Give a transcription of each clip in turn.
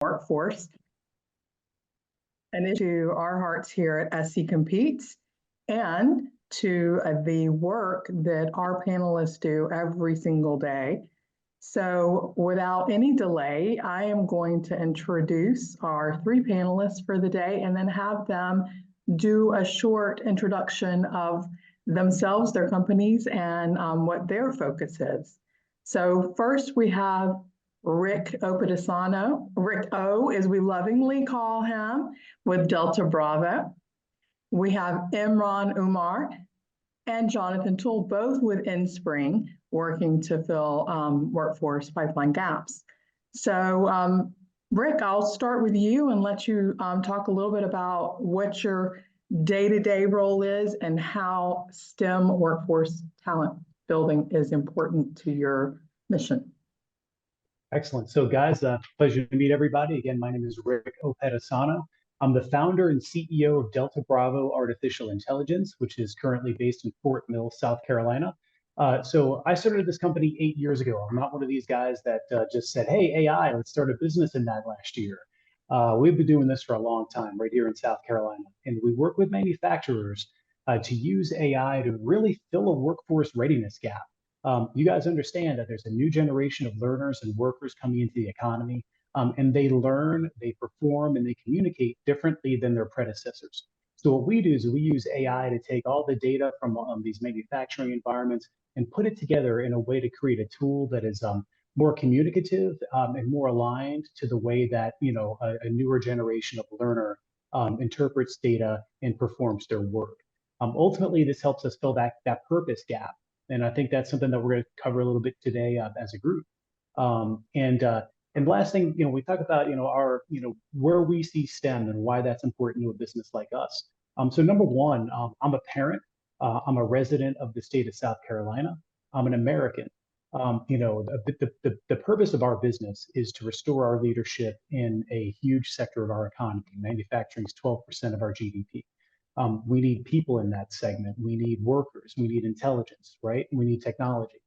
workforce, and to our hearts here at SC Competes, and to the work that our panelists do every single day. So without any delay, I am going to introduce our three panelists for the day and then have them do a short introduction of themselves, their companies, and what their focus is. So first we have Rick Opedisano, Rick O, as we lovingly call him, with Delta Bravo. We have Imran Oomer and Jonathan Toole, both with inSpring, working to fill workforce pipeline gaps. So Rick, I'll start with you and let you talk a little bit about what your day-to-day role is and how STEM workforce talent building is important to your mission. Excellent. So guys, pleasure to meet everybody. Again, my name is Rick Opedisano. I'm the founder and CEO of Delta Bravo Artificial Intelligence, which is currently based in Fort Mill, South Carolina. So I started this company 8 years ago. I'm not one of these guys that just said, hey, AI, let's start a business in that last year. We've been doing this for a long time right here in South Carolina. And we work with manufacturers to use AI to really fill a workforce readiness gap. You guys understand that there's a new generation of learners and workers coming into the economy, and they learn, they perform, and they communicate differently than their predecessors. So what we do is we use AI to take all the data from these manufacturing environments and put it together in a way to create a tool that is more communicative and more aligned to the way that a newer generation of learner interprets data and performs their work. Ultimately, this helps us fill that purpose gap. And I think that's something that we're going to cover a little bit today as a group. And last thing, we talk about, our, where we see STEM and why that's important to a business like us. So number one, I'm a parent. I'm a resident of the state of South Carolina. I'm an American. The purpose of our business is to restore our leadership in a huge sector of our economy. Manufacturing is 12% of our GDP. We need people in that segment. We need workers. We need intelligence, right? We need technology.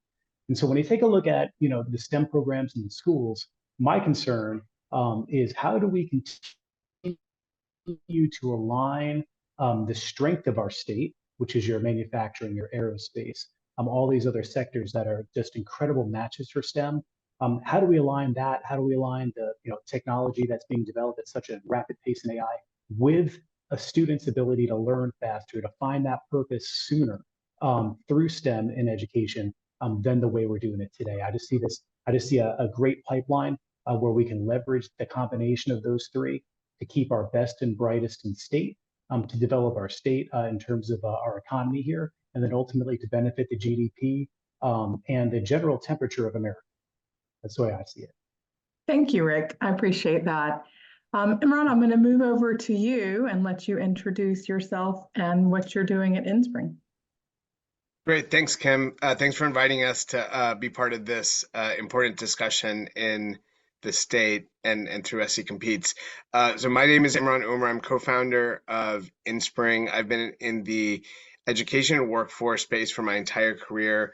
And so when you take a look at, the STEM programs in the schools, my concern is how do we continue to align the strength of our state, which is your manufacturing, your aerospace, all these other sectors that are just incredible matches for STEM. How do we align that? How do we align the technology that's being developed at such a rapid pace in AI with a student's ability to learn faster, to find that purpose sooner through STEM in education than the way we're doing it today? I just see a great pipeline where we can leverage the combination of those three to keep our best and brightest in state, to develop our state in terms of our economy here, and then ultimately to benefit the GDP and the general temperature of America. That's the way I see it. Thank you, Rick. I appreciate that. Imran, I'm going to move over to you and let you introduce yourself and what you're doing at inSpring. Great. Thanks, Kim. Thanks for inviting us to be part of this important discussion in the state and through SC Competes. So my name is Imran Oomer. I'm co-founder of inSpring. I've been in the education and workforce space for my entire career.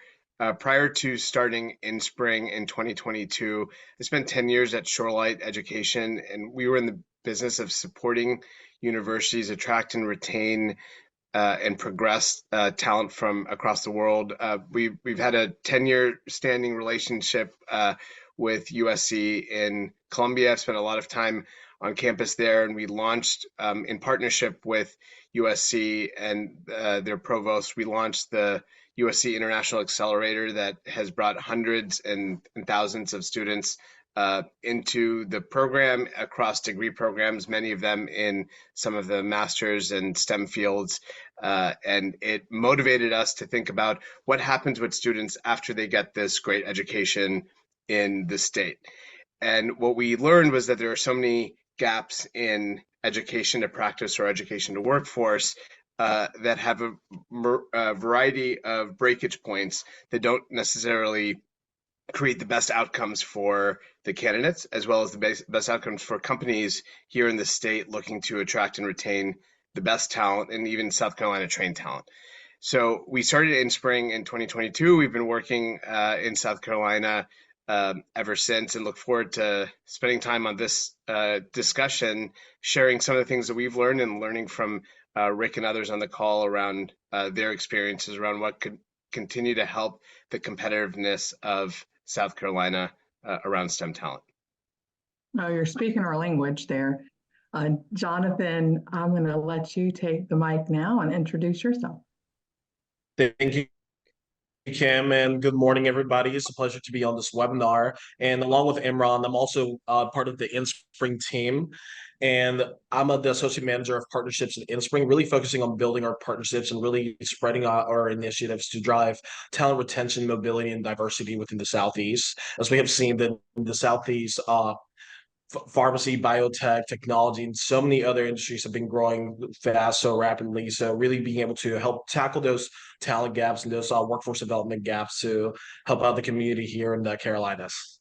Prior to starting inSpring in 2022, I spent 10 years at Shorelight Education, and we were in the business of supporting universities attract and retain and progress talent from across the world. We've had a 10-year standing relationship with USC in Columbia. I've spent a lot of time on campus there, and we launched in partnership with USC and their provost, we launched the USC International Accelerator that has brought hundreds and thousands of students into the program across degree programs, many of them in some of the master's and STEM fields. And it motivated us to think about what happens with students after they get this great education in the state. And what we learned was that there are so many gaps in education to practice or education to workforce that have a variety of breakage points that don't necessarily create the best outcomes for the candidates, as well as the best outcomes for companies here in the state looking to attract and retain the best talent and even South Carolina trained talent. So we started inSpring in 2022. We've been working in South Carolina ever since, and look forward to spending time on this discussion, sharing some of the things that we've learned and learning from Rick and others on the call around their experiences around what could continue to help the competitiveness of South Carolina around STEM talent. Oh, you're speaking our language there. Jonathan, I'm going to let you take the mic now and introduce yourself. Thank you, Kim, and good morning, everybody. It's a pleasure to be on this webinar. And along with Imran, I'm also part of the inSpring team. And I'm the associate manager of partnerships at inSpring, really focusing on building our partnerships and really spreading our initiatives to drive talent retention, mobility, and diversity within the Southeast. As we have seen that in the Southeast, pharmacy, biotech, technology, and so many other industries have been growing fast, so rapidly. So really being able to help tackle those talent gaps and those workforce development gaps to help out the community here in the Carolinas.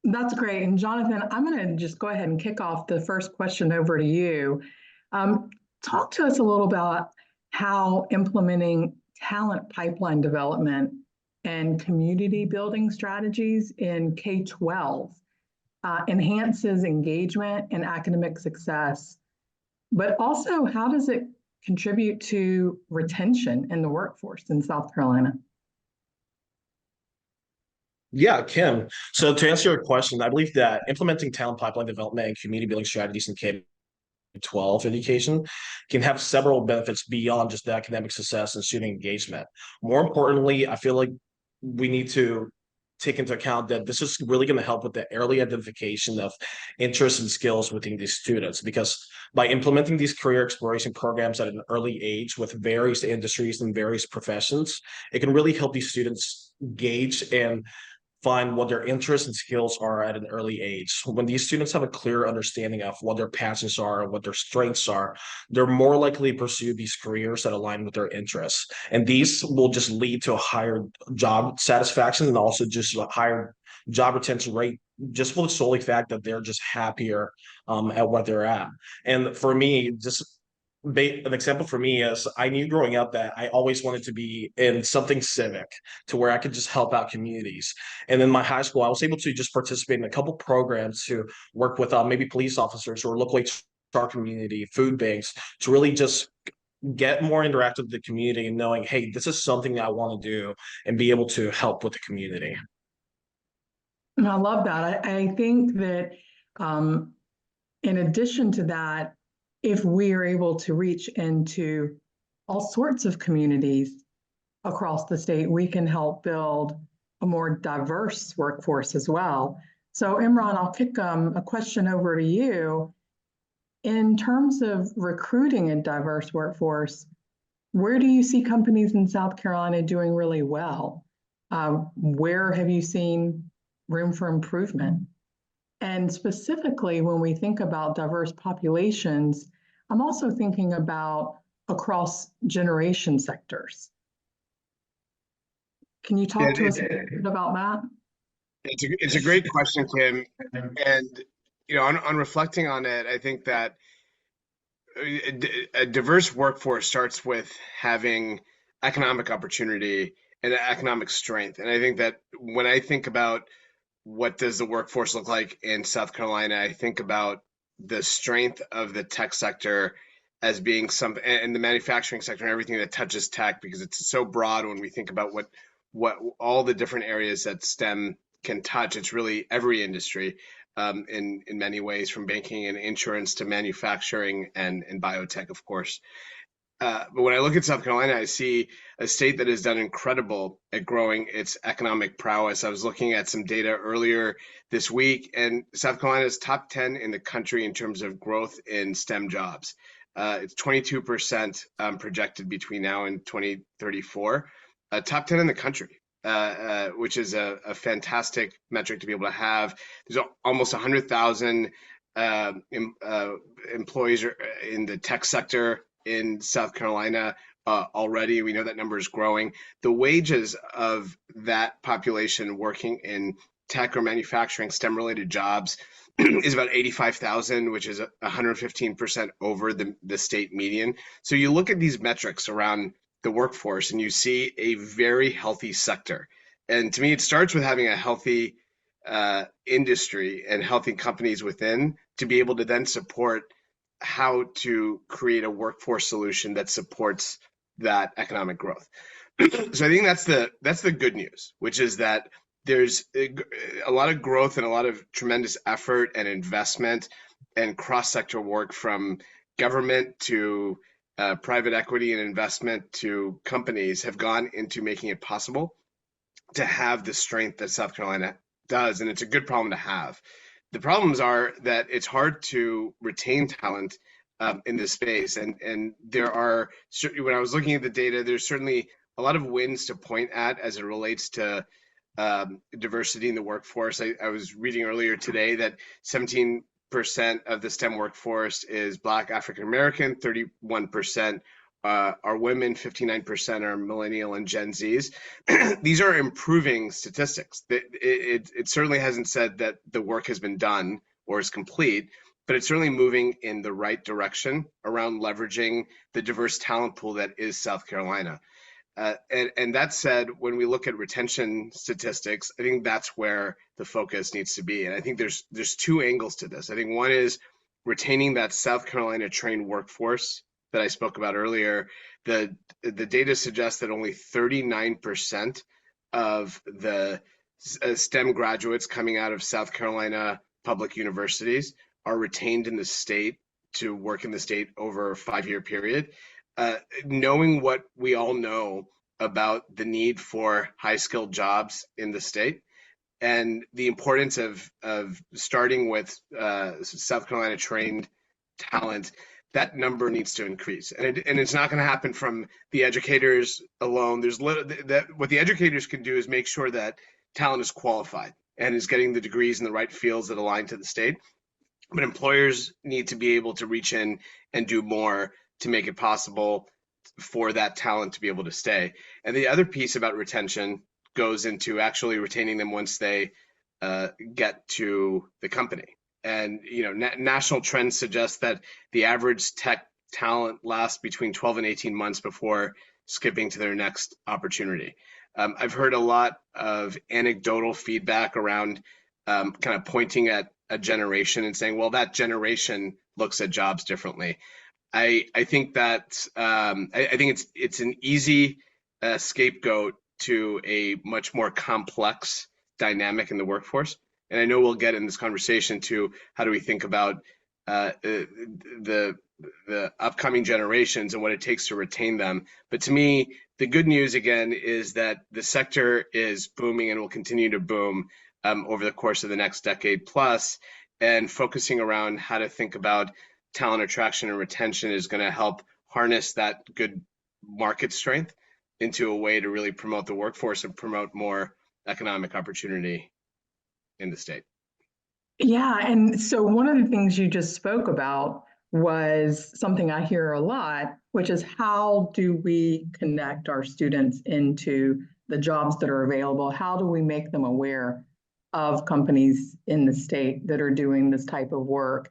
That's great. And Jonathan, I'm going to just go ahead and kick off the first question over to you. Talk to us a little about how implementing talent pipeline development and community building strategies in K-12 enhances engagement and academic success, but also how does it contribute to retention in the workforce in South Carolina? Yeah, Kim. So to answer your question, I believe that implementing talent pipeline development and community building strategies in K-12 education can have several benefits beyond just the academic success and student engagement. More importantly, I feel like we need to take into account that this is really going to help with the early identification of interests and skills within these students, because by implementing these career exploration programs at an early age with various industries and various professions, it can really help these students gauge and find what their interests and skills are at an early age. When these students have a clear understanding of what their passions are and what their strengths are, they're more likely to pursue these careers that align with their interests. And these will just lead to a higher job satisfaction and also just a higher job retention rate, just for the solely fact that they're just happier at what they're at. And for me, just an example for me is I knew growing up that I always wanted to be in something civic to where I could just help out communities. And in my high school, I was able to just participate in a couple programs to work with maybe police officers or local HR community, food banks, to really just get more interactive with the community and knowing, hey, this is something that I want to do and be able to help with the community. And I love that. I think that in addition to that, if we are able to reach into all sorts of communities across the state, we can help build a more diverse workforce as well. So Imran, I'll kick a question over to you. In terms of recruiting a diverse workforce, where do you see companies in South Carolina doing really well? Where have you seen room for improvement? And specifically, when we think about diverse populations, I'm also thinking about across generation sectors. Can you talk to us a bit about that? It's a great question, Kim. And on reflecting on it, I think that a diverse workforce starts with having economic opportunity and economic strength. And I think that when I think about what does the workforce look like in South Carolina, I think about the strength of the tech sector as being and the manufacturing sector and everything that touches tech, because it's so broad when we think about what all the different areas that STEM can touch. It's really every industry in many ways, from banking and insurance to manufacturing and biotech, of course. But when I look at South Carolina, I see a state that has done incredible at growing its economic prowess. I was looking at some data earlier this week, and South Carolina is top 10 in the country in terms of growth in STEM jobs. It's 22% projected between now and 2034. Top 10 in the country, which is a fantastic metric to be able to have. There's almost 100,000 employees in the tech sector in South Carolina already. We know that number is growing. The wages of that population working in tech or manufacturing STEM-related jobs is about 85,000, which is 115% over the state median. So you look at these metrics around the workforce and you see a very healthy sector And to me, it starts with having a healthy industry and healthy companies within to be able to then support how to create a workforce solution that supports that economic growth. So I think that's the good news, which is that there's a lot of growth and a lot of tremendous effort and investment and cross-sector work from government to private equity and investment to companies have gone into making it possible to have the strength that South Carolina does, and it's a good problem to have. The problems are that it's hard to retain talent in this space, and there are, when I was looking at the data, there's certainly a lot of wins to point at as it relates to diversity in the workforce. I was reading earlier today that 17% of the STEM workforce is Black African American, 31% are women, 59% are millennial and Gen Zs. These are improving statistics. It certainly hasn't said that the work has been done or is complete, but it's certainly moving in the right direction around leveraging the diverse talent pool that is South Carolina. And that said, when we look at retention statistics, I think that's where the focus needs to be. And I think there's two angles to this. I think one is retaining that South Carolina trained workforce that I spoke about earlier. The data suggests that only 39% of the STEM graduates coming out of South Carolina public universities are retained in the state to work in the state over a 5-year period. Knowing what we all know about the need for high-skilled jobs in the state and the importance of starting with South Carolina trained talent, that number needs to increase, and it's not going to happen from the educators alone. What the educators can do is make sure that talent is qualified and is getting the degrees in the right fields that align to the state. But employers need to be able to reach in and do more to make it possible for that talent to be able to stay. And the other piece about retention goes into actually retaining them once they get to the company. And national trends suggest that the average tech talent lasts between 12 and 18 months before skipping to their next opportunity. I've heard a lot of anecdotal feedback around kind of pointing at a generation and saying, well, that generation looks at jobs differently. I think that I think it's an easy scapegoat to a much more complex dynamic in the workforce. And I know we'll get in this conversation to how do we think about the upcoming generations and what it takes to retain them. But to me, the good news again is that the sector is booming and will continue to boom over the course of the next decade plus, and focusing around how to think about talent attraction and retention is going to help harness that good market strength into a way to really promote the workforce and promote more economic opportunity in the state. Yeah, and so one of the things you just spoke about was something I hear a lot, which is how do we connect our students into the jobs that are available? How do we make them aware of companies in the state that are doing this type of work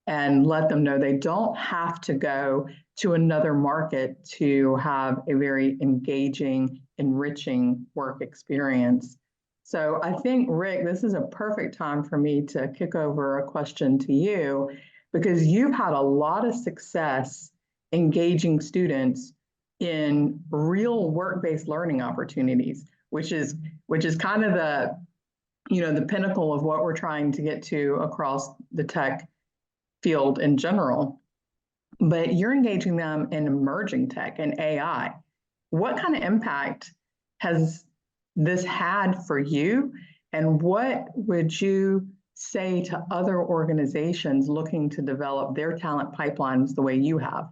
and let them know they don't have to go to another market to have a very engaging, enriching work experience? So I think, Rick, this is a perfect time for me to kick over a question to you, because you've had a lot of success engaging students in real work-based learning opportunities, which is kind of the pinnacle of what we're trying to get to across the tech field in general. But you're engaging them in emerging tech and AI. What kind of impact has this had for you? And what would you say to other organizations looking to develop their talent pipelines the way you have?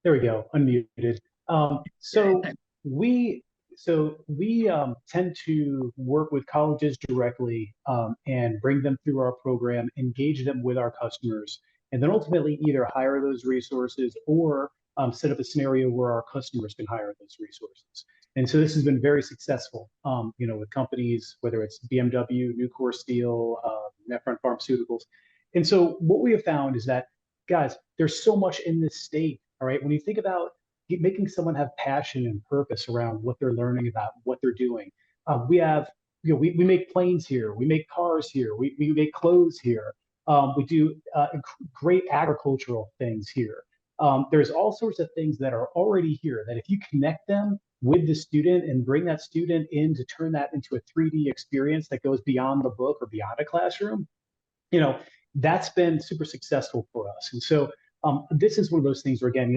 There we go, unmuted. So we tend to work with colleges directly and bring them through our program, engage them with our customers, and then ultimately either hire those resources or set up a scenario where our customers can hire those resources. And so this has been very successful, with companies, whether it's BMW, Nucor Steel, Nephron Pharmaceuticals. And so what we have found is that guys, there's so much in this state. All right. When you think about making someone have passion and purpose around what they're learning about, what they're doing, we have, we make planes here, we make cars here, we make clothes here. We do great agricultural things here. There's all sorts of things that are already here that if you connect them with the student and bring that student in to turn that into a 3D experience that goes beyond the book or beyond a classroom, that's been super successful for us. And so this is one of those things where, again,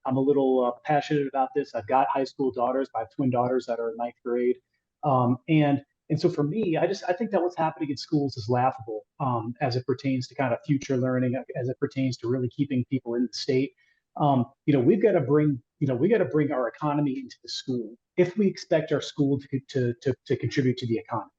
I'm a little passionate about this. I've got high school daughters. I have twin daughters that are in ninth grade. And so for me, I think that what's happening in schools is laughable as it pertains to kind of future learning, as it pertains to really keeping people in the state. We've got to bring our economy into the school if we expect our school to contribute to the economy.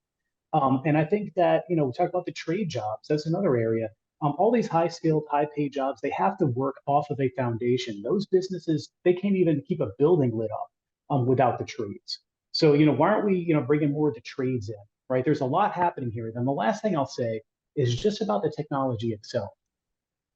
And I think that, we talk about the trade jobs. That's another area. All these high-skilled, high-paid jobs, they have to work off of a foundation. Those businesses, they can't even keep a building lit up without the trades. So, why aren't we, bringing more of the trades in, right? There's a lot happening here. Then the last thing I'll say is just about the technology itself.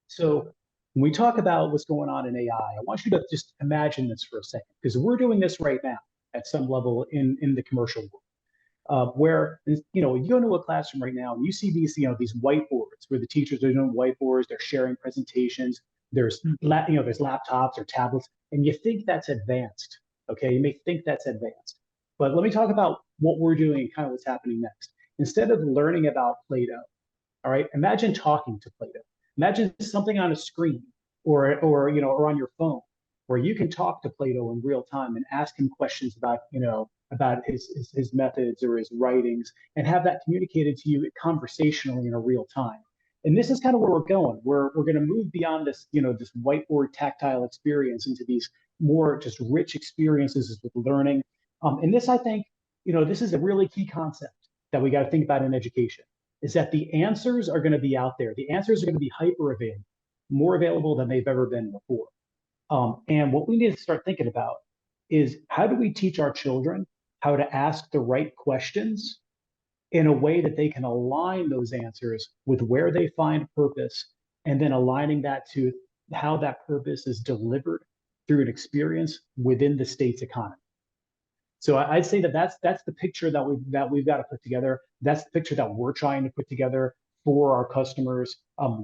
So when we talk about what's going on in AI, I want you to just imagine this for a second, because we're doing this right now at some level in the commercial world. Where you go into a classroom right now and you see these whiteboards where the teachers are doing whiteboards, they're sharing presentations, there's laptops or tablets, and you think that's advanced. Okay, you may think that's advanced, but let me talk about what we're doing and kind of what's happening next. Instead of learning about Play-Doh, all right, imagine talking to Play-Doh. Imagine something on a screen or on your phone where you can talk to Play-Doh in real time and ask him questions about his methods or his writings, and have that communicated to you conversationally in a real time. And this is kind of where we're going. We're going to move beyond this this whiteboard tactile experience into these more just rich experiences with learning. And this, I think, this is a really key concept that we got to think about in education, is that the answers are going to be out there. The answers are going to be hyper available, more available than they've ever been before. And what we need to start thinking about is, how do we teach our children how to ask the right questions in a way that they can align those answers with where they find purpose, and then aligning that to how that purpose is delivered through an experience within the state's economy. So I'd say that's the picture that we've got to put together. That's the picture that we're trying to put together for our customers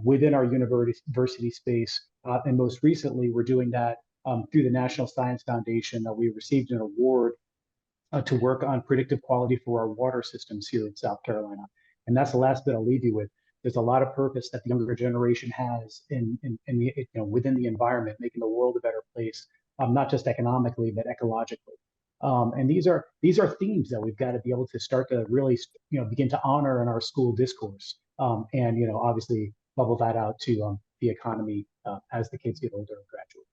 within our university space. And most recently, we're doing that through the National Science Foundation. We received an award to work on predictive quality for our water systems here in South Carolina. And that's the last bit I'll leave you with. There's a lot of purpose that the younger generation has in within the environment, making the world a better place, not just economically, but ecologically. And these are themes that we've got to be able to start to really begin to honor in our school discourse, and obviously bubble that out to the economy as the kids get older and graduate.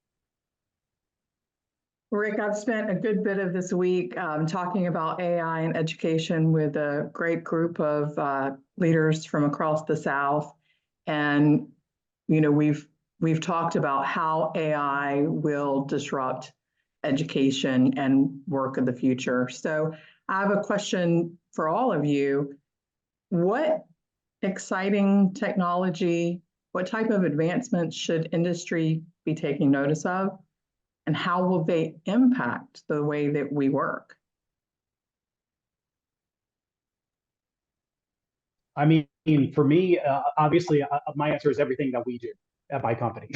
Rick, I've spent a good bit of this week talking about AI and education with a great group of leaders from across the South, and we've talked about how AI will disrupt education and work of the future. So I have a question for all of you. What exciting technology, what type of advancements should industry be taking notice of? And how will they impact the way that we work? I mean, for me, obviously, my answer is everything that we do at my company.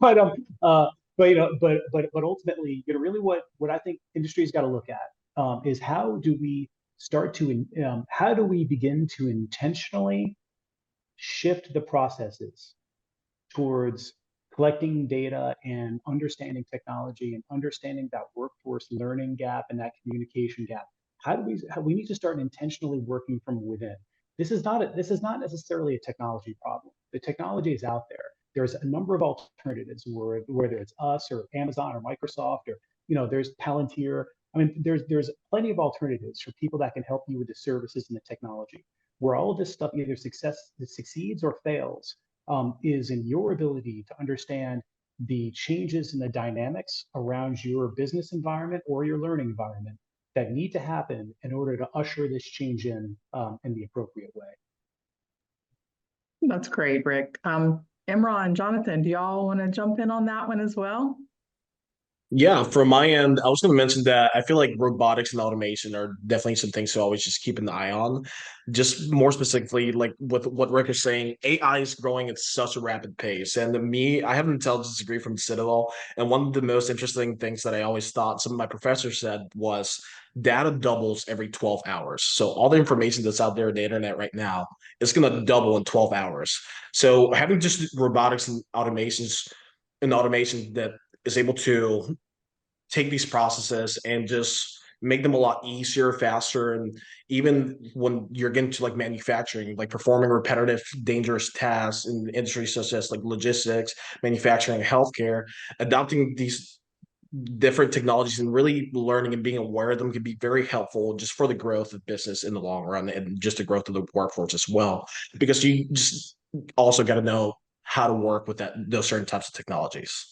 but ultimately, really what I think industry's got to look at is, how do we begin to intentionally shift the processes towards collecting data and understanding technology and understanding that workforce learning gap and that communication gap. How we need to start intentionally working from within. This is not necessarily a technology problem. The technology is out there. There's a number of alternatives, whether it's us or Amazon or Microsoft, or there's Palantir. I mean, there's plenty of alternatives for people that can help you with the services and the technology. Where all of this stuff either succeeds or fails is in your ability to understand the changes in the dynamics around your business environment or your learning environment that need to happen in order to usher this change in the appropriate way. That's great, Rick. Imran, Jonathan, do y'all want to jump in on that one as well? Yeah, from my end, I was going to mention that I feel like robotics and automation are definitely some things to always just keep an eye on. Just more specifically, like with what Rick is saying, AI is growing at such a rapid pace. And me, I have an intelligence degree from Citadel. And one of the most interesting things that I always thought some of my professors said was data doubles every 12 hours. So all the information that's out there on the internet right now is going to double in 12 hours. So having just robotics and automation that is able to take these processes and just make them a lot easier, faster, and even when you're getting to like manufacturing, like performing repetitive, dangerous tasks in industries such as like logistics, manufacturing, healthcare, adopting these different technologies and really learning and being aware of them can be very helpful just for the growth of business in the long run and just the growth of the workforce as well. Because you just also got to know how to work with those certain types of technologies.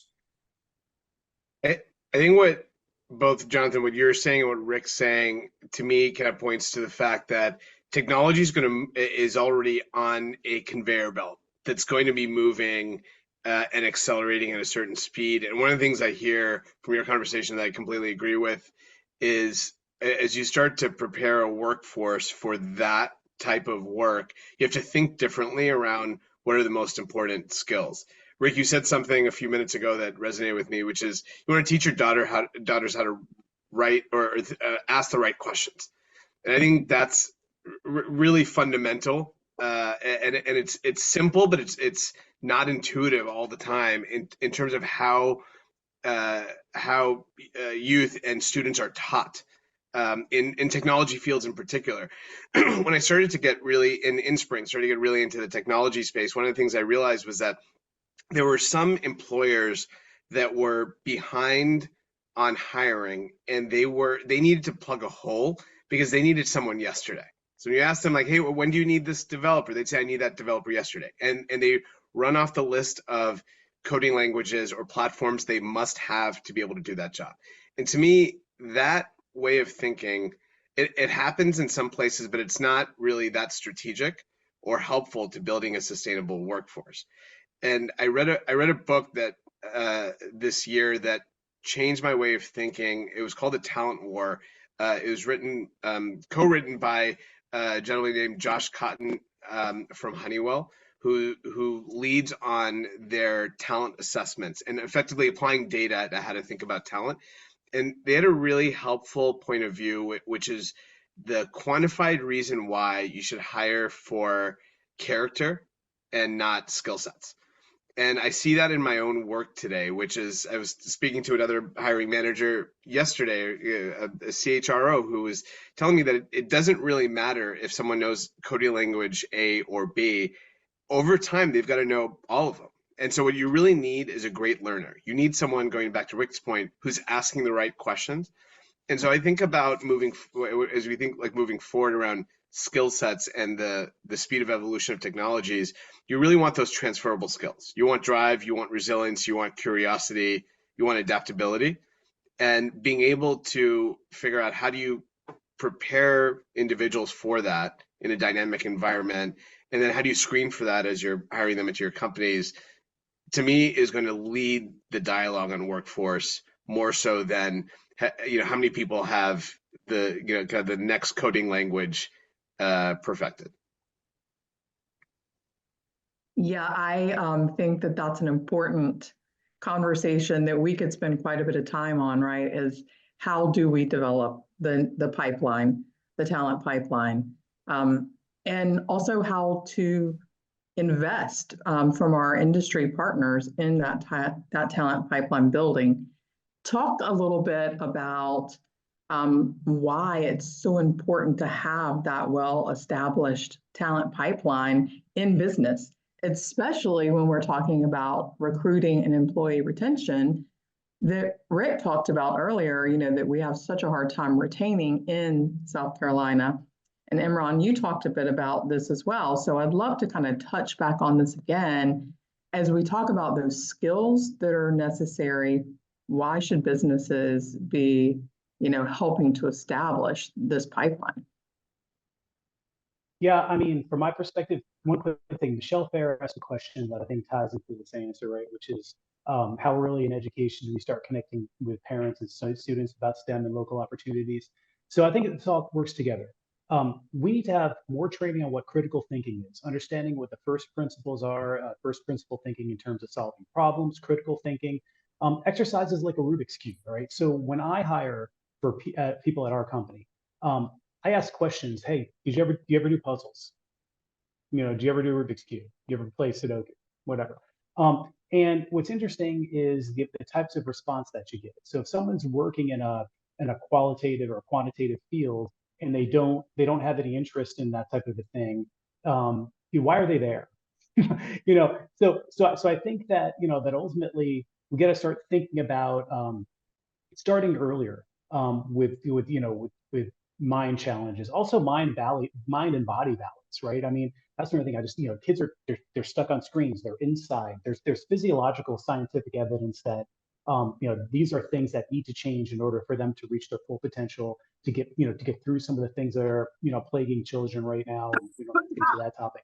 I think what both Jonathan, what you're saying and what Rick's saying to me kind of points to the fact that technology is already on a conveyor belt that's going to be moving and accelerating at a certain speed. And one of the things I hear from your conversation that I completely agree with is as you start to prepare a workforce for that type of work, you have to think differently around what are the most important skills. Rick, you said something a few minutes ago that resonated with me, which is you want to teach your daughters how to write or ask the right questions, and I think that's really fundamental. And it's simple, but it's not intuitive all the time in terms of how youth and students are taught. In technology fields in particular, when I started to get really in inSpring, started to get really into the technology space, one of the things I realized was that there were some employers that were behind on hiring and they needed to plug a hole because they needed someone yesterday. So you ask them like, hey, well, when do you need this developer? They'd say, I need that developer yesterday. And they run off the list of coding languages or platforms they must have to be able to do that job. And to me, that way of thinking, it happens in some places, but it's not really that strategic or helpful to building a sustainable workforce. And I read a book that this year that changed my way of thinking. It was called The Talent War. It was co-written by a gentleman named Josh Cotton from Honeywell, who leads on their talent assessments and effectively applying data to how to think about talent. And they had a really helpful point of view, which is the quantified reason why you should hire for character and not skill sets. And I see that in my own work today, which is I was speaking to another hiring manager yesterday, a CHRO, who was telling me that it doesn't really matter if someone knows coding language A or B. Over time, they've got to know all of them. And so what you really need is a great learner. You need someone, going back to Rick's point, who's asking the right questions. And so I think about as we think like moving forward around skill sets and the speed of evolution of technologies, you really want those transferable skills. You want drive, you want resilience, you want curiosity, you want adaptability, and being able to figure out how do you prepare individuals for that in a dynamic environment, and then how do you screen for that as you're hiring them into your companies, to me is going to lead the dialogue on workforce more so than how many people have the kind of the next coding language perfected. Yeah, I think that that's an important conversation that we could spend quite a bit of time on, right? Is how do we develop the pipeline, the talent pipeline, and also how to invest from our industry partners in that talent pipeline building. Talk a little bit about why it's so important to have that well-established talent pipeline in business, especially when we're talking about recruiting and employee retention that Rick talked about earlier, that we have such a hard time retaining in South Carolina. And Imran, you talked a bit about this as well. So I'd love to kind of touch back on this again as we talk about those skills that are necessary. Why should businesses be, helping to establish this pipeline? Yeah, I mean, from my perspective, one quick thing, Michelle Fair asked a question that I think ties into this answer, right? Which is how early in education do we start connecting with parents and students about STEM and local opportunities? So I think this all works together. We need to have more training on what critical thinking is, understanding what the first principles are, first principle thinking in terms of solving problems, critical thinking, exercises like a Rubik's Cube, all right? So when I hire for people at our company, I ask questions. Hey, do you ever do puzzles? Do you ever do Rubik's Cube? Do you ever play Sudoku? Whatever. And what's interesting is the types of response that you get. So if someone's working in a qualitative or quantitative field and they don't have any interest in that type of a thing, why are they there? So I think that that ultimately we got to start thinking about starting earlier with mind challenges, also mind and body balance, right? I mean, that's another thing. I just kids are they're stuck on screens, they're inside. There's physiological scientific evidence that these are things that need to change in order for them to reach their full potential, to get through some of the things that are plaguing children right now. We don't have to get into that topic,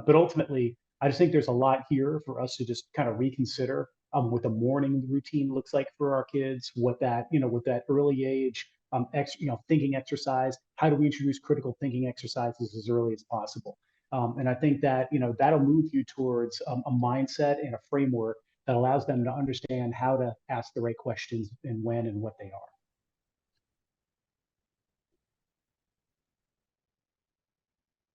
but ultimately, I just think there's a lot here for us to just kind of reconsider what the morning routine looks like for our kids, what that with that early age thinking exercise. How do we introduce critical thinking exercises as early as possible? And I think that that'll move you towards a mindset and a framework that allows them to understand how to ask the right questions and when and what they are.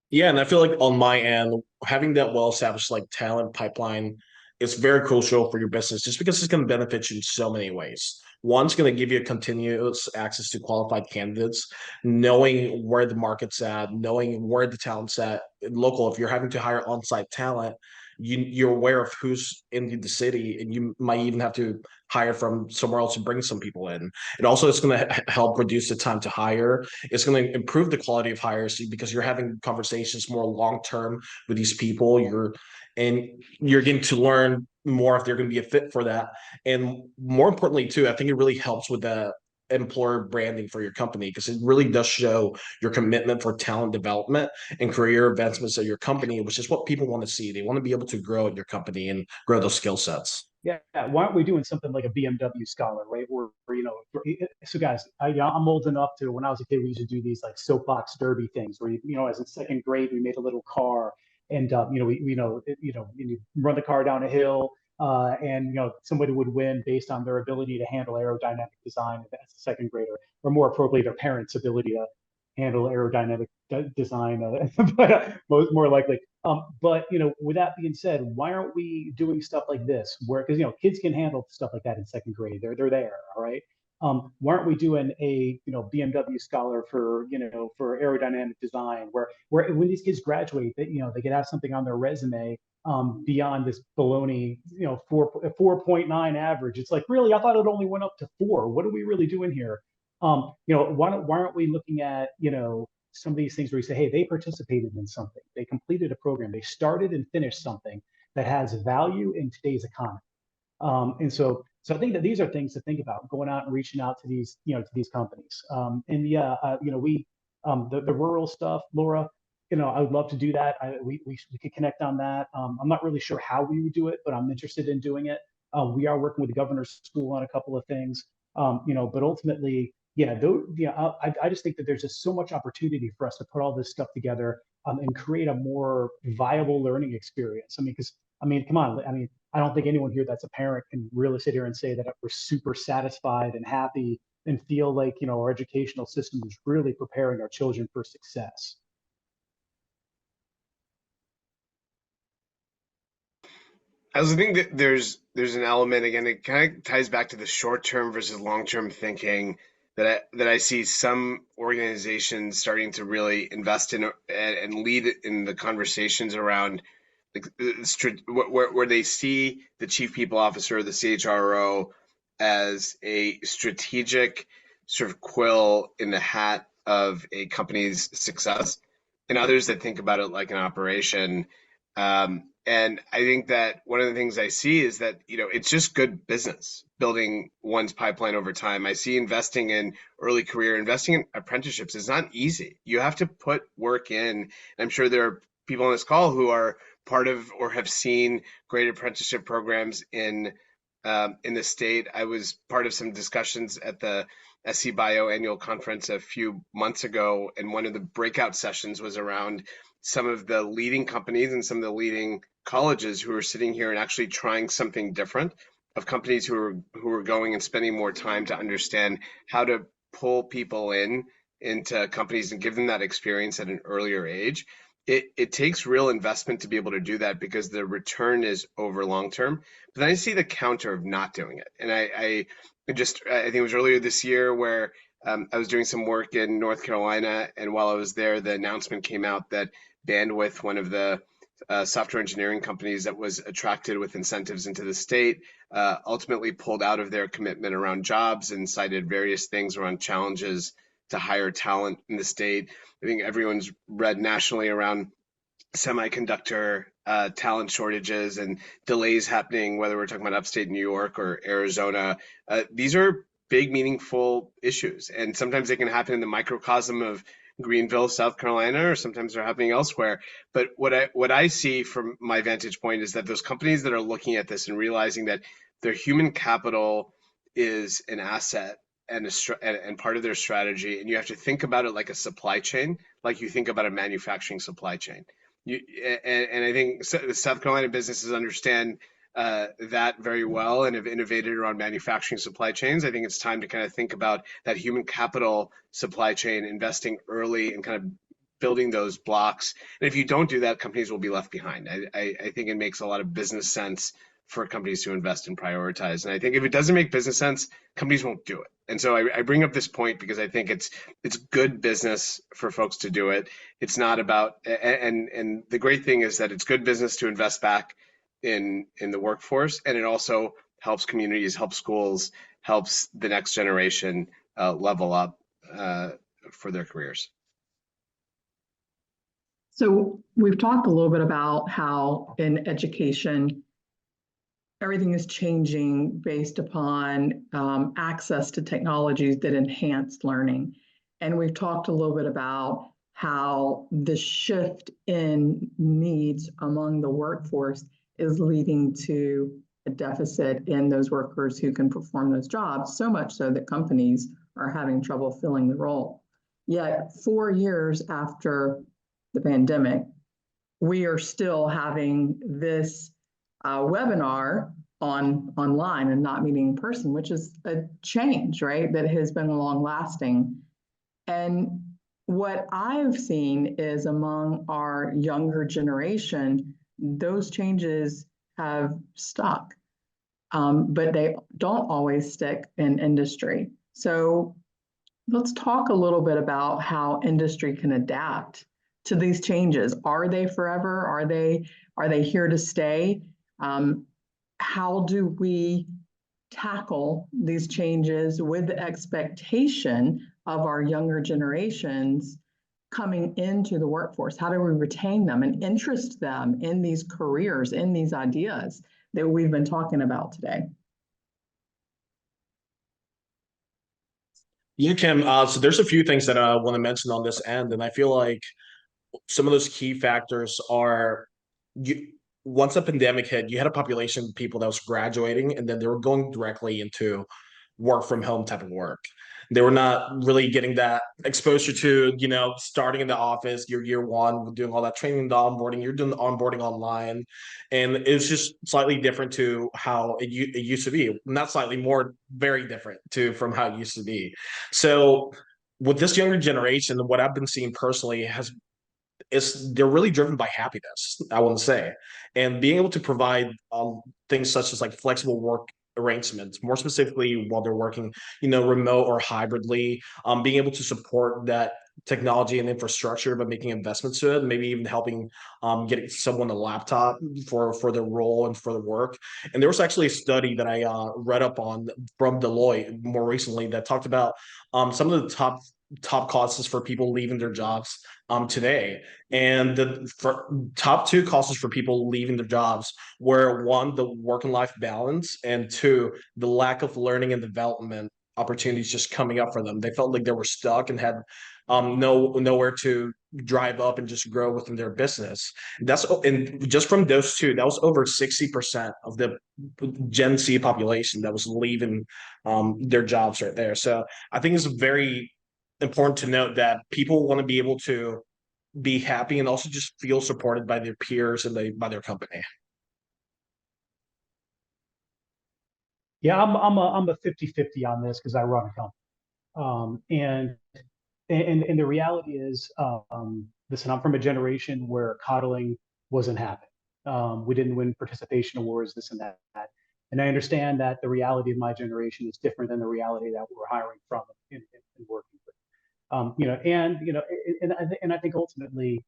Yeah, and I feel like on my end, having that well-established like talent pipeline is very crucial for your business just because it's going to benefit you in so many ways. One's going to give you continuous access to qualified candidates, knowing where the market's at, knowing where the talent's at local. If you're having to hire on-site talent, you're aware of who's in the city, and you might even have to hire from somewhere else to bring some people in. It also is going to help reduce the time to hire. It's going to improve the quality of hires because you're having conversations more long term with these people. You're getting to learn more if they're going to be a fit for that. And more importantly, too, I think it really helps with the employer branding for your company because it really does show your commitment for talent development and career advancements at your company, which is what people want to see. They want to be able to grow at your company and grow those skill sets. Yeah, why aren't we doing something like a BMW Scholar, right? So guys, I'm old enough to when I was a kid, we used to do these like soapbox derby things where as in second grade, we made a little car, and you run the car down a hill, and somebody would win based on their ability to handle aerodynamic design as a second grader, or more appropriately, their parents' ability to handle aerodynamic design, but more likely. But with that being said, why aren't we doing stuff like this? Where because kids can handle stuff like that in second grade. They're there, all right. Why aren't we doing a BMW Scholar for aerodynamic design, where when these kids graduate, they could have something on their resume beyond this baloney 4.9 average. It's like, really, I thought it only went up to 4. What are we really doing here? Why aren't we looking at some of these things where you say, hey, they participated in something, they completed a program, they started and finished something that has value in today's economy. And so I think that these are things to think about, going out and reaching out to these companies. And yeah, the rural stuff, Laura, I would love to do that. We could connect on that. I'm not really sure how we would do it, but I'm interested in doing it. We are working with the governor's school on a couple of things, but ultimately, I just think that there's just so much opportunity for us to put all this stuff together and create a more viable learning experience. Come on. I don't think anyone here that's a parent can really sit here and say that we're super satisfied and happy and feel like our educational system is really preparing our children for success. I also think that there's an element, again, it kind of ties back to the short term versus long term thinking that I see some organizations starting to really invest in and lead in the conversations around like where they see the chief people officer, the CHRO, as a strategic sort of quill in the hat of a company's success, and others that think about it like an operation. And I think that one of the things I see is that, it's just good business building one's pipeline over time. I see investing in early career, investing in apprenticeships is not easy. You have to put work in. And I'm sure there are people on this call who are part of or have seen great apprenticeship programs in the state. I was part of some discussions at the SC Bio annual conference a few months ago, and one of the breakout sessions was around some of the leading companies and some of the leading colleges who are sitting here and actually trying something different, of companies who are going and spending more time to understand how to pull people into companies and give them that experience at an earlier age. It takes real investment to be able to do that because the return is over long term. But then I see the counter of not doing it. And I think it was earlier this year where I was doing some work in North Carolina, and while I was there, the announcement came out that Bandwidth, one of the software engineering companies that was attracted with incentives into the state, ultimately pulled out of their commitment around jobs and cited various things around challenges to hire talent in the state. I think everyone's read nationally around semiconductor talent shortages and delays happening, whether we're talking about upstate New York or Arizona. These are big, meaningful issues, and sometimes they can happen in the microcosm of Greenville, South Carolina, or sometimes they're happening elsewhere. But what I see from my vantage point is that those companies that are looking at this and realizing that their human capital is an asset and part of their strategy, and you have to think about it like a supply chain, like you think about a manufacturing supply chain. And I think the South Carolina businesses understand that very well and have innovated around manufacturing supply chains. I think it's time to kind of think about that human capital supply chain, investing early and kind of building those blocks. And if you don't do that, companies will be left behind. I think it makes a lot of business sense for companies to invest and prioritize. And I think if it doesn't make business sense, companies won't do it. And so I bring up this point because I think it's good business for folks to do it. It's not about, and the great thing is that it's good business to invest back in the workforce, and it also helps communities, helps schools, helps the next generation level up for their careers. So we've talked a little bit about how in education, everything is changing based upon access to technologies that enhance learning. And we've talked a little bit about how the shift in needs among the workforce is leading to a deficit in those workers who can perform those jobs, so much so that companies are having trouble filling the role. Yet 4 years after the pandemic, we are still having this webinar online and not meeting in person, which is a change, right? That has been long lasting. And what I've seen is among our younger generation, those changes have stuck, but they don't always stick in industry. So let's talk a little bit about how industry can adapt to these changes. Are they forever? Are they here to stay? How do we tackle these changes with the expectation of our younger generations coming into the workforce? How do we retain them and interest them in these careers, in these ideas that we've been talking about today? Yeah, Kim. So there's a few things that I want to mention on this end, and I feel like some of those key factors are once the pandemic hit, you had a population of people that was graduating and then they were going directly into work from home type of work. They were not really getting that exposure to, starting in the office, your year one, doing all that training, the onboarding, you're doing the onboarding online. And it's just slightly different to how it used to be. Not slightly more, very different from how it used to be. So with this younger generation, what I've been seeing personally they're really driven by happiness, I want to say, and being able to provide things such as like flexible work arrangements, more specifically while they're working, remote or hybridly, being able to support that technology and infrastructure, but making investments to it, maybe even helping getting someone a laptop for their role and for the work. And there was actually a study that I read up on from Deloitte more recently that talked about some of the top causes for people leaving their jobs today. And the top two causes for people leaving their jobs were, one, the work and life balance, and two, the lack of learning and development opportunities just coming up for them. They felt like they were stuck and had nowhere to drive up and just grow within their business. And just from those two, that was over 60% of the Gen Z population that was leaving their jobs right there. So I think it's very important to note that people want to be able to be happy and also just feel supported by their peers and by their company. Yeah, I'm a 50-50 on this because I run a company. And the reality is, listen, I'm from a generation where coddling wasn't happening. We didn't win participation awards, this and that. And I understand that the reality of my generation is different than the reality that we're hiring from and working with. And I think ultimately,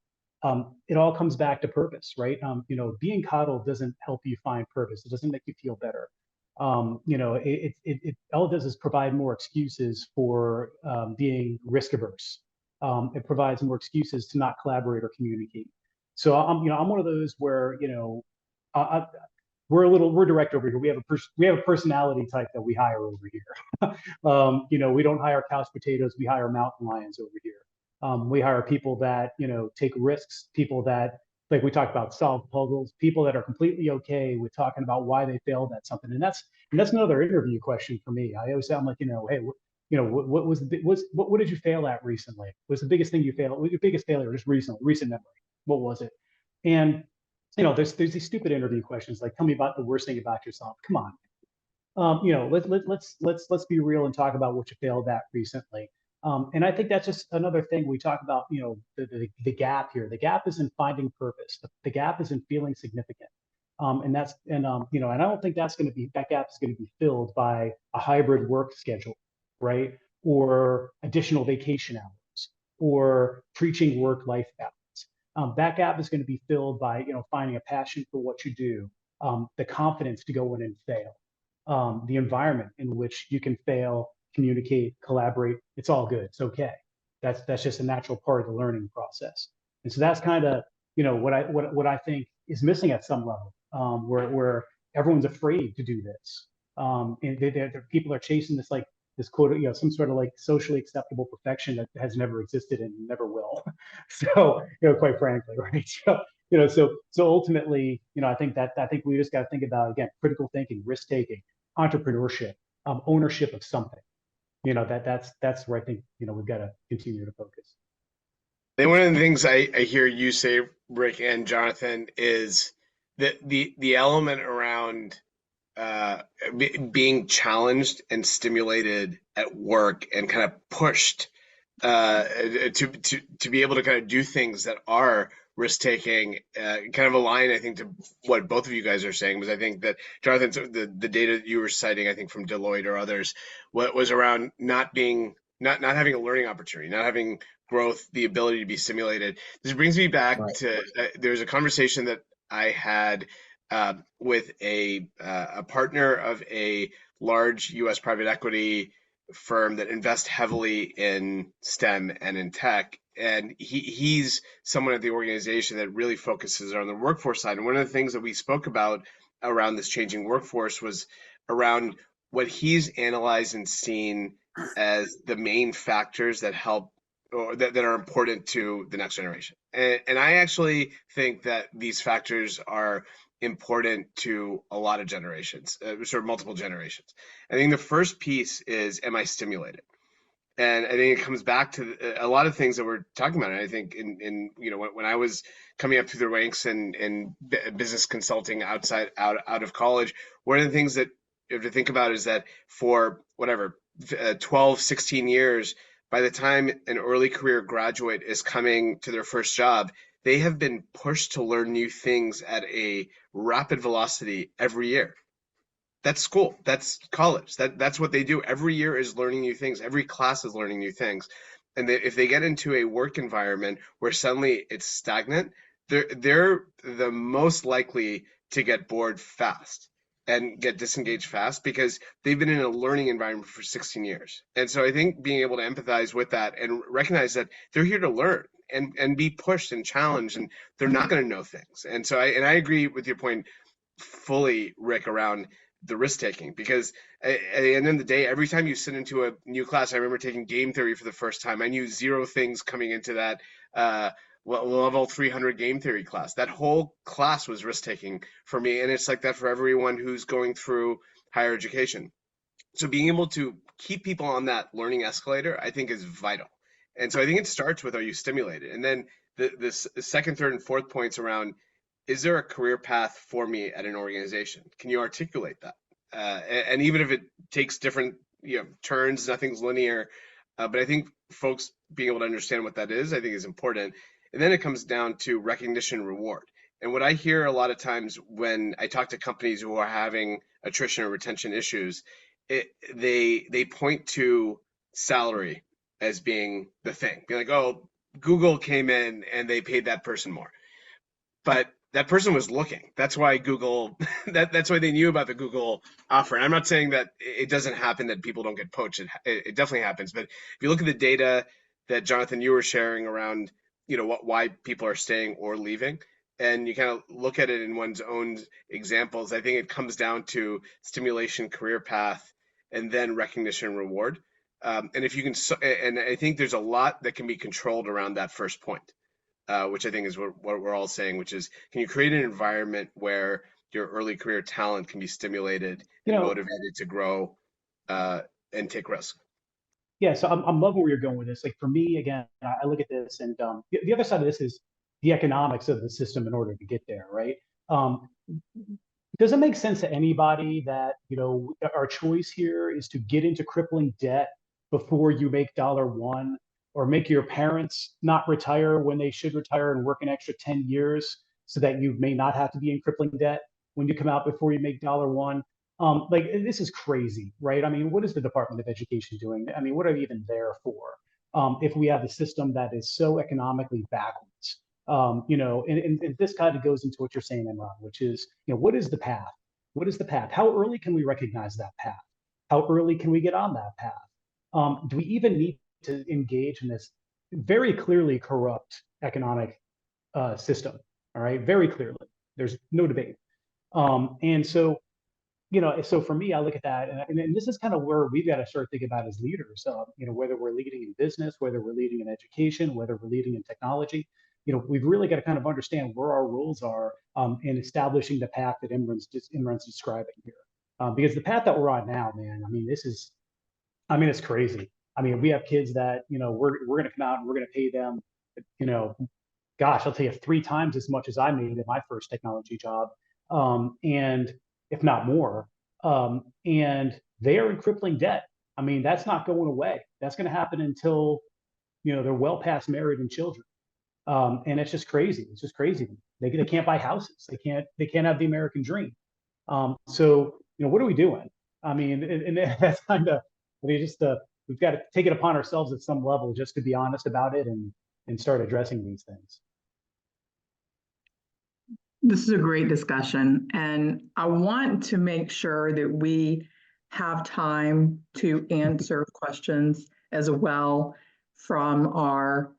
it all comes back to purpose, right? Being coddled doesn't help you find purpose. It doesn't make you feel better. It all it does is provide more excuses for being risk averse. It provides more excuses to not collaborate or communicate. So I'm one of those where, we're direct over here. We have a personality type that we hire over here. We don't hire couch potatoes. We hire mountain lions over here. We hire people that, take risks, people that, like we talked about, solve puzzles, people that are completely okay with talking about why they failed at something. And that's another interview question for me. I always say, I'm like, hey, what did you fail at recently? What's the biggest thing you failed? What was your biggest failure just recently, recent memory? What was it? And there's these stupid interview questions like, tell me about the worst thing about yourself. Come on, let's be real and talk about what you failed at recently. And I think that's just another thing we talk about. The gap here. The gap is in finding purpose. The gap is in feeling significant. And I don't think that gap is going to be filled by a hybrid work schedule, right? Or additional vacation hours, or preaching work-life balance. That gap is going to be filled by finding a passion for what you do, the confidence to go in and fail, the environment in which you can fail, communicate, collaborate. It's all good. It's okay. That's just a natural part of the learning process. And so that's kind of what I think is missing at some level, where everyone's afraid to do this. And people are chasing this quote, some sort of like socially acceptable perfection that has never existed and never will. So, quite frankly, right? So ultimately, I think we just got to think about, again, critical thinking, risk taking, entrepreneurship, ownership of something. That's where I think we've got to continue to focus. And one of the things I hear you say, Rick and Jonathan, is that the element around being challenged and stimulated at work and kind of pushed to be able to kind of do things that are risk taking, kind of align, I think, to what both of you guys are saying. Because I think that, Jonathan, the data that you were citing, I think from Deloitte or others, what was around not having a learning opportunity, not having growth, the ability to be stimulated. This brings me back to there's a conversation that I had with a partner of a large U.S. private equity firm that invests heavily in STEM and in tech. And he's someone at the organization that really focuses on the workforce side. And one of the things that we spoke about around this changing workforce was around what he's analyzed and seen as the main factors that help or that are important to the next generation. And I actually think that these factors are important to a lot of generations, sort of multiple generations. I think the first piece is, am I stimulated? And I think it comes back to a lot of things that we're talking about. And I think when I was coming up through the ranks in business consulting out of college, one of the things that you have to think about is that for 12, 16 years, by the time an early career graduate is coming to their first job, they have been pushed to learn new things at a rapid velocity every year. That's school. That's college. That's what they do. Every year is learning new things. Every class is learning new things. And if they get into a work environment where suddenly it's stagnant, they're the most likely to get bored fast and get disengaged fast because they've been in a learning environment for 16 years. And so I think being able to empathize with that and recognize that they're here to learn and be pushed and challenged, and they're not going to know things. And so I agree with your point fully, Rick, around the risk taking, because at the end of the day, every time you sit into a new class, I remember taking game theory for the first time. I knew zero things coming into that level 300 game theory class. That whole class was risk taking for me, and it's like that for everyone who's going through higher education. So being able to keep people on that learning escalator, I think, is vital. And so I think it starts with, are you stimulated? And then the second, third, and fourth points around, is there a career path for me at an organization? Can you articulate that? And even if it takes different turns, nothing's linear. But I think folks being able to understand what that is, I think, is important. And then it comes down to recognition and reward. And what I hear a lot of times when I talk to companies who are having attrition or retention issues, they point to salary as being the thing. Be like, oh, Google came in and they paid that person more. But that person was looking. That's why Google, that's why they knew about the Google offer. And I'm not saying that it doesn't happen that people don't get poached. It definitely happens. But if you look at the data that Jonathan, you were sharing around, why people are staying or leaving, and you kind of look at it in one's own examples, I think it comes down to stimulation, career path, and then recognition and reward. And if you can, and I think there's a lot that can be controlled around that first point. Which I think is what we're all saying, which is, can you create an environment where your early career talent can be stimulated and motivated to grow and take risks? Yeah, so I'm loving where you're going with this. Like for me, again, I look at this, and the other side of this is the economics of the system in order to get there, right? Does it make sense to anybody that our choice here is to get into crippling debt before you make $1, or make your parents not retire when they should retire and work an extra 10 years so that you may not have to be in crippling debt when you come out before you make $1? Like, this is crazy, right? I mean, what is the Department of Education doing? I mean, what are we even there for? If we have a system that is so economically backwards, and this kind of goes into what you're saying, Imran, which is, what is the path? What is the path? How early can we recognize that path? How early can we get on that path? Do we even need to engage in this very clearly corrupt economic system? All right, very clearly. There's no debate. And so, so for me, I look at that, and this is kind of where we've got to start thinking about as leaders. Whether we're leading in business, whether we're leading in education, whether we're leading in technology, we've really got to kind of understand where our roles are in establishing the path that Imran's describing here. Because the path that we're on now, man, I mean, it's crazy. I mean, we have kids that, we're going to come out and we're going to pay them, gosh, I'll tell you, 3 times as much as I made in my first technology job, and if not more. And they are in crippling debt. I mean, that's not going away. That's going to happen until, they're well past married and children. And it's just crazy. It's just crazy. They can't buy houses. They can't have the American dream. So, what are we doing? I mean, and that's kind of, we've got to take it upon ourselves at some level just to be honest about it and start addressing these things. This is a great discussion, and I want to make sure that we have time to answer questions as well from our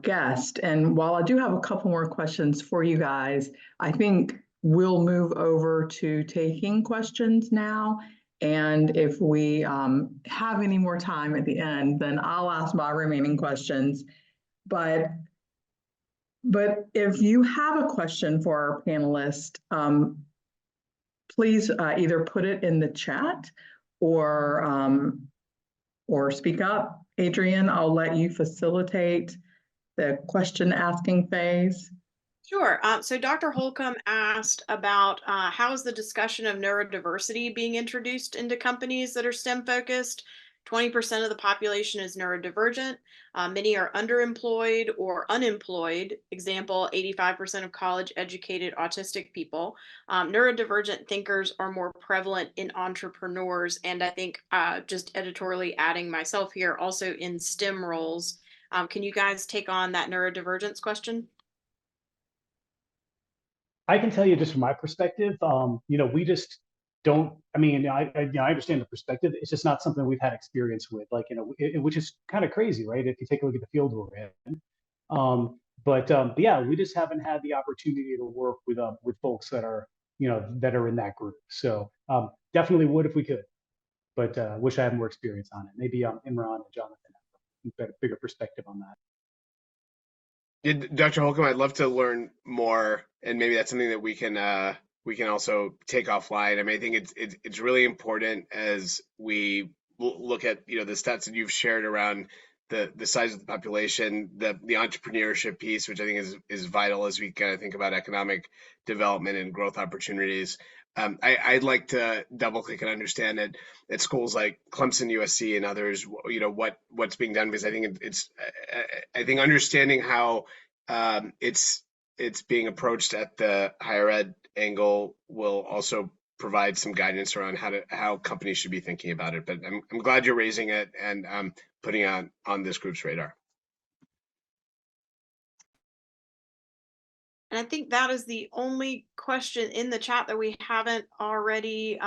guest. And while I do have a couple more questions for you guys, I think we'll move over to taking questions now. And if we have any more time at the end, then I'll ask my remaining questions. But if you have a question for our panelist, please either put it in the chat or speak up. Adrienne, I'll let you facilitate the question asking phase. Sure. So Dr. Holcomb asked about how is the discussion of neurodiversity being introduced into companies that are STEM focused? 20% of the population is neurodivergent. Many are underemployed or unemployed. Example, 85% of college educated autistic people. Neurodivergent thinkers are more prevalent in entrepreneurs. And I think just editorially adding myself here, also in STEM roles. Can you guys take on that neurodivergence question? I can tell you just from my perspective, we just don't, I mean, I understand the perspective. It's just not something we've had experience with, like, which is kind of crazy, right? If you take a look at the field we're in. But yeah, we just haven't had the opportunity to work with folks that are that are in that group. So definitely would if we could, but wish I had more experience on it. Maybe Imran and Jonathan have a bigger perspective on that. Yeah, Dr. Holcomb, I'd love to learn more, and maybe that's something that we can also take offline. I mean, I think it's really important as we look at the stats that you've shared around the size of the population, the entrepreneurship piece, which I think is vital as we kind of think about economic development and growth opportunities. I'd like to double click and understand at schools like Clemson, USC, and others, what's being done, because I think I think understanding how it's being approached at the higher ed angle will also provide some guidance around how companies should be thinking about it. But I'm glad you're raising it and putting it on this group's radar. And I think that is the only question in the chat that we haven't already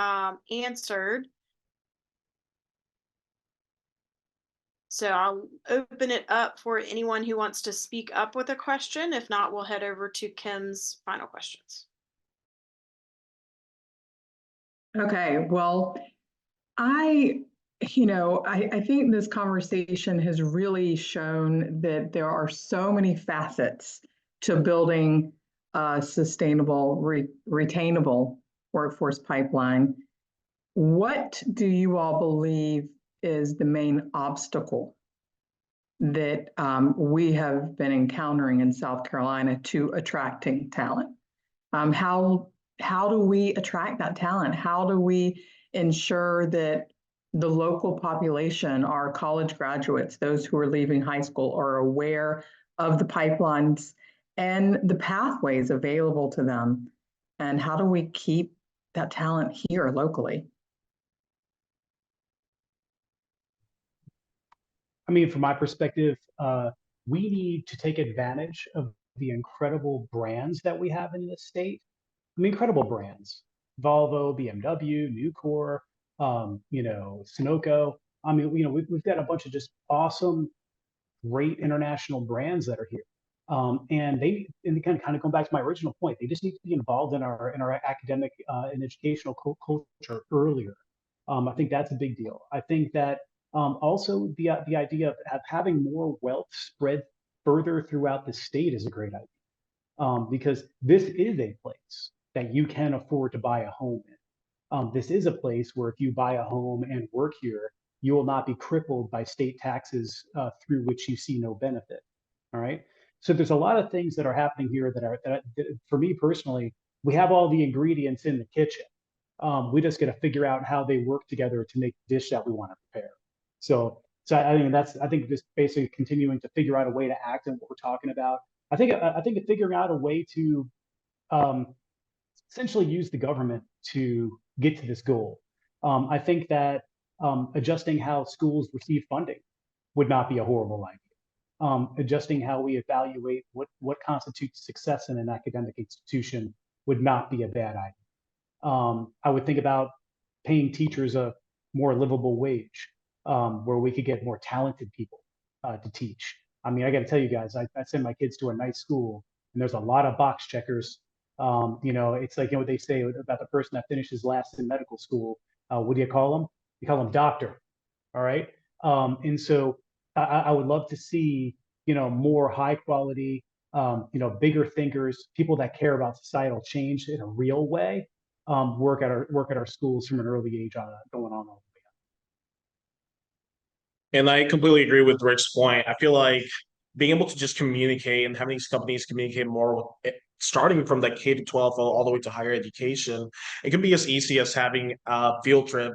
answered. So I'll open it up for anyone who wants to speak up with a question. If not, we'll head over to Kim's final questions. Okay, well, I think this conversation has really shown that there are so many facets to building a sustainable, retainable workforce pipeline. What do you all believe is the main obstacle that we have been encountering in South Carolina to attracting talent? How do we attract that talent? How do we ensure that the local population, our college graduates, those who are leaving high school, are aware of the pipelines and the pathways available to them? And how do we keep that talent here locally? I mean, from my perspective, we need to take advantage of the incredible brands that we have in this state. I mean, incredible brands: Volvo, BMW, Nucor, Sunoco. I mean, we've got a bunch of just awesome, great international brands that are here. And kind of going back to my original point, they just need to be involved in our academic and educational culture earlier. I think that's a big deal. I think that also the idea of having more wealth spread further throughout the state is a great idea, because this is a place that you can afford to buy a home in. This is a place where if you buy a home and work here, you will not be crippled by state taxes through which you see no benefit. All right. So there's a lot of things that are happening here that for me personally, we have all the ingredients in the kitchen. We just got to figure out how they work together to make the dish that we want to prepare. So I think just basically continuing to figure out a way to act on what we're talking about. I think figuring out a way to essentially use the government to get to this goal. I think that adjusting how schools receive funding would not be a horrible idea. Adjusting how we evaluate what constitutes success in an academic institution would not be a bad idea. I would think about paying teachers a more livable wage, where we could get more talented people to teach. I mean, I got to tell you guys, I send my kids to a nice school, and there's a lot of box checkers. It's like what they say about the person that finishes last in medical school. What do you call them? You call them doctor. All right. And so I would love to see more high quality, bigger thinkers, people that care about societal change in a real way, work at our schools from an early age on going on all the way up. And I completely agree with Rick's point. I feel like being able to just communicate and having these companies communicate more with starting from the K to 12 all the way to higher education, it can be as easy as having a field trip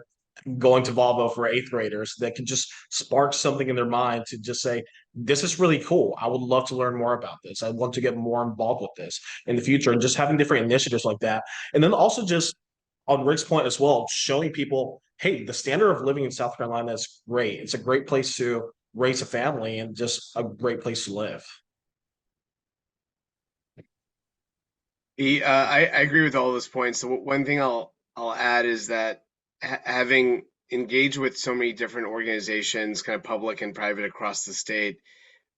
going to Volvo for eighth graders that can just spark something in their mind to just say, this is really cool. I would love to learn more about this. I want to get more involved with this in the future, and just having different initiatives like that. And then also just on Rick's point as well, showing people, hey, the standard of living in South Carolina is great. It's a great place to raise a family and just a great place to live. I agree with all those points. So one thing I'll add is that having engaged with so many different organizations, kind of public and private across the state,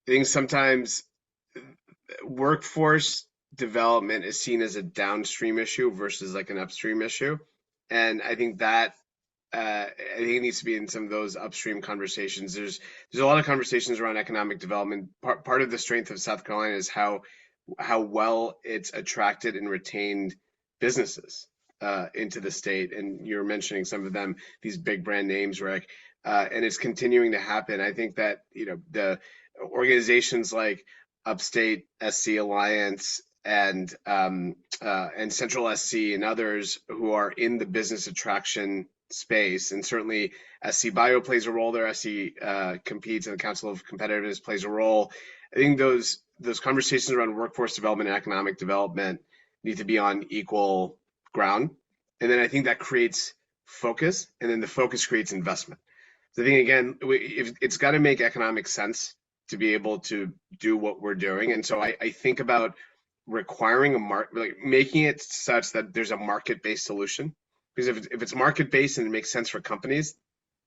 I think sometimes workforce development is seen as a downstream issue versus like an upstream issue. And I think that I think it needs to be in some of those upstream conversations. There's a lot of conversations around economic development. Part of the strength of South Carolina is how well it's attracted and retained businesses into the state. And you're mentioning some of them, these big brand names, Rick, and it's continuing to happen. I think that the organizations like Upstate SC Alliance and Central SC and others who are in the business attraction space, and certainly SC Bio plays a role there. SC competes, and the Council of Competitiveness plays a role. I think those conversations around workforce development and economic development need to be on equal ground, and then I think that creates focus, and then the focus creates investment. So I think again, it's got to make economic sense to be able to do what we're doing, and so I think about requiring a market, like making it such that there's a market-based solution. Because if it's market-based and it makes sense for companies,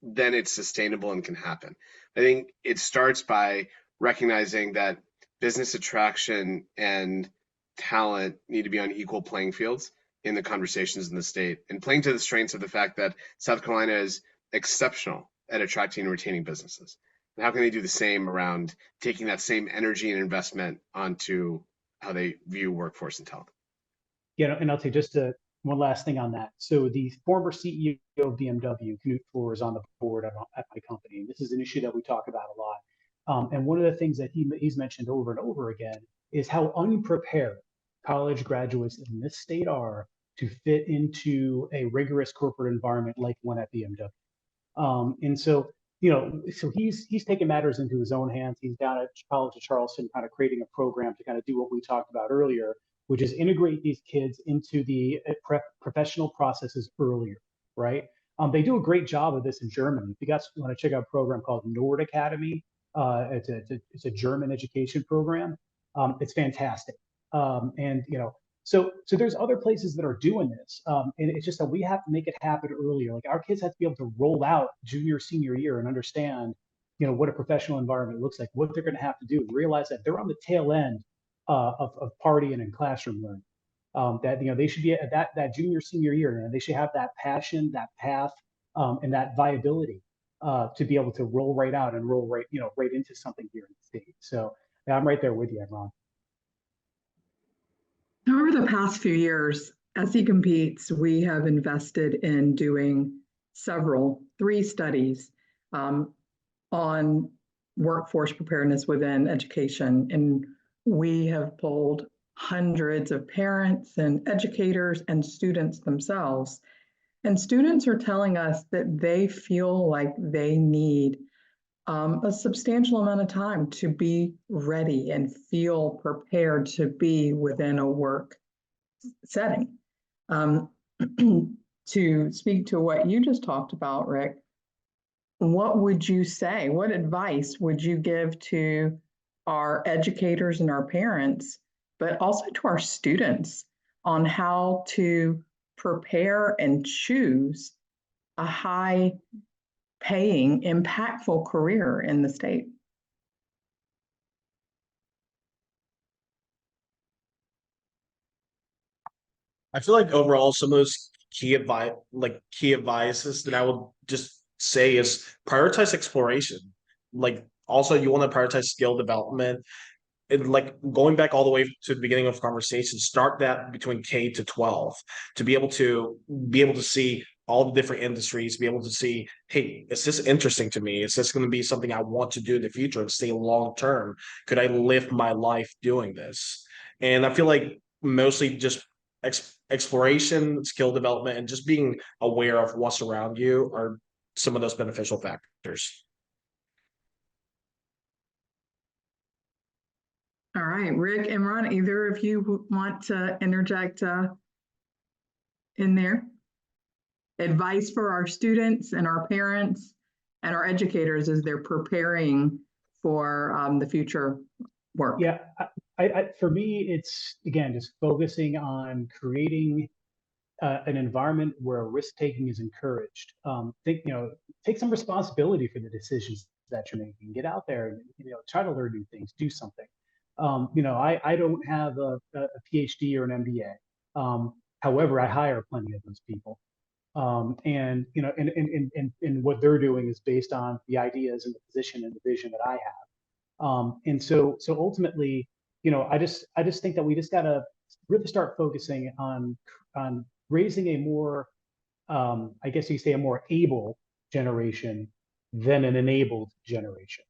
then it's sustainable and can happen. I think it starts by recognizing that business attraction and talent need to be on equal playing fields in the conversations in the state, and playing to the strengths of the fact that South Carolina is exceptional at attracting and retaining businesses. And how can they do the same around taking that same energy and investment onto how they view workforce and talent? And I'll say just one last thing on that. So the former CEO of BMW, Knut Flohr, is on the board at my company. And this is an issue that we talk about a lot. And one of the things that he's mentioned over and over again is how unprepared college graduates in this state are to fit into a rigorous corporate environment like one at BMW. And so, so he's taking matters into his own hands. He's down at College of Charleston, kind of creating a program to kind of do what we talked about earlier, which is integrate these kids into the professional processes earlier, right? They do a great job of this in Germany. If you guys want to check out a program called Nord Academy, it's a German education program. It's fantastic. So there's other places that are doing this, and it's just that we have to make it happen earlier. Like our kids have to be able to roll out junior, senior year and understand, what a professional environment looks like, what they're going to have to do, realize that they're on the tail end of partying and classroom learning. That they should be at that junior, senior year, and they should have that passion, that path, and that viability to be able to roll right out and roll right into something here in the state. So yeah, I'm right there with you, Imran. Over the past few years, SE Competes, we have invested in doing three studies on workforce preparedness within education. And we have polled hundreds of parents and educators and students themselves. And students are telling us that they feel like they need a substantial amount of time to be ready and feel prepared to be within a work setting. To speak to what you just talked about, Rick, what would you say? What advice would you give to our educators and our parents, but also to our students on how to prepare and choose a high paying, impactful career in the state? I feel like overall, some of those key advices that I would just say is prioritize exploration. Like also, you want to prioritize skill development. And like going back all the way to the beginning of conversation, start that between K to 12 to be able to see all the different industries, be able to see, hey, is this interesting to me? Is this going to be something I want to do in the future and stay long term? Could I live my life doing this? And I feel like mostly just exploration, skill development, and just being aware of what's around you are some of those beneficial factors. All right, Rick, Imran, either of you want to interject in there? Advice for our students and our parents and our educators as they're preparing for the future work. Yeah, for me, it's again just focusing on creating an environment where risk taking is encouraged. Take some responsibility for the decisions that you're making. Get out there and try to learn new things. Do something. I don't have a PhD or an MBA. However, I hire plenty of those people. And what they're doing is based on the ideas and the position and the vision that I have. And so ultimately, I just think that we just gotta really start focusing on raising a more, I guess you say, a more able generation than an enabled generation.